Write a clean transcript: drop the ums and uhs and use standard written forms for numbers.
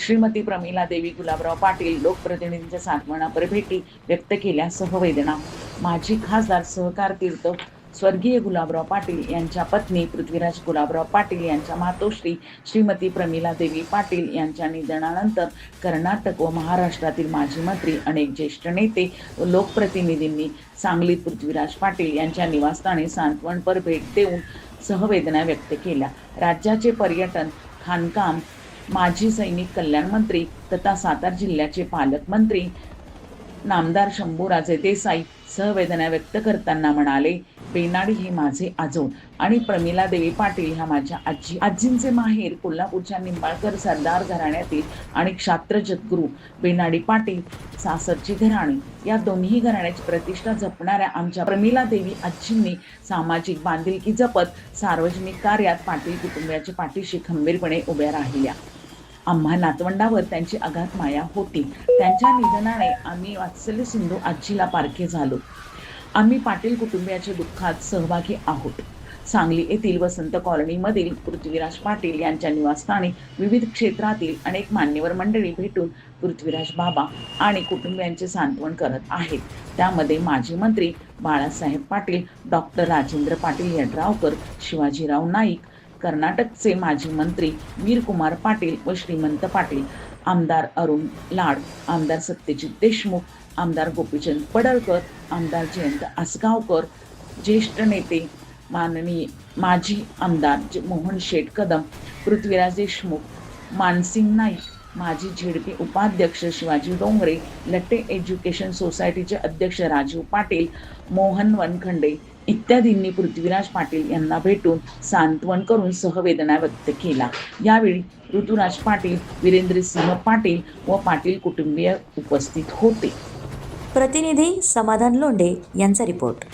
श्रीमती प्रमिला देवी गुलाबराव पाटील लोकप्रतिनिधींच्या सांत्वनापर भेटी व्यक्त केल्यासह वेदना. माजी खासदार सहकार तीर्थ स्वर्गीय गुलाबराव पाटील यांच्या पत्नी पृथ्वीराज गुलाबराव पाटील यांच्या मातोश्री श्रीमती प्रमिला देवी पाटील यांच्या निधनानंतर कर्नाटक व महाराष्ट्रातील माजी मंत्री, अनेक ज्येष्ठ नेते व लोकप्रतिनिधींनी सांगलीत पृथ्वीराज पाटील यांच्या निवासस्थानी सांत्वनपर भेट देऊन सहवेदना व्यक्त केल्या. राज्याचे पर्यटन, खाणकाम, माजी सैनिक कल्याण मंत्री तथा सातारा जिल्ह्याचे पालकमंत्री नामदार शंभूराजे देसाई सहवेदना व्यक्त करताना म्हणाले, बेनाडी हे माझे आजोळ आणि प्रमिला देवी पाटील ह्या माझ्या आजी. आजींचे माहेर कोल्हापूरच्या निंबाळकर सरदार घराण्यातील आणि क्षात्र जगद्गुरू बेनाडी पाटील सासरची घराणी. या दोन्ही घराण्याची प्रतिष्ठा जपणाऱ्या आमच्या प्रमिला देवी आजींनी सामाजिक बांधिलकी जपत सार्वजनिक कार्यात पाटील कुटुंबियाच्या पाठीशी खंबीरपणे उभ्या राहिल्या. आम्हा नातवंडावर त्यांची अगाध माया होती. त्यांच्या निधनाने आम्ही वात्सल्य सिंधू आजीला पारखे झालो. आम्ही पाटील कुटुंबियाच्या दुःखात सहभागी आहोत. सांगली येथील वसंत कॉलनीमधील पृथ्वीराज पाटील यांच्या निवासस्थानी विविध क्षेत्रातील अनेक मान्यवर मंडळी भेटून पृथ्वीराज बाबा आणि कुटुंबियांचे सांत्वन करत आहेत. त्यामध्ये माजी मंत्री बाळासाहेब पाटील, डॉक्टर राजेंद्र पाटील यड्रावकर, शिवाजीराव नाईक, कर्नाटकचे माजी मंत्री वीरकुमार पाटील व श्रीमंत पाटील, आमदार अरुण लाड, आमदार सत्यजित देशमुख, आमदार गोपीचंद पडळकर, आमदार जयंत आसगावकर, ज्येष्ठ नेते माननीय माजी आमदार मोहन शेठ कदम, पृथ्वीराज देशमुख, मानसिंग नाईक, माजी झेडपी उपाध्यक्ष शिवाजी डोंगरे, लट्टे एज्युकेशन सोसायटीचे अध्यक्ष राजीव पाटील, मोहन वनखंडे इत्यादींनी पृथ्वीराज पाटील यांना भेटून सांत्वन करून सहवेदना व्यक्त केला. यावेळी ऋतुराज पाटील, वीरेंद्रसिंह पाटील व पाटील कुटुंबीय उपस्थित होते. प्रतिनिधी समाधान लोंढे यांचा रिपोर्ट.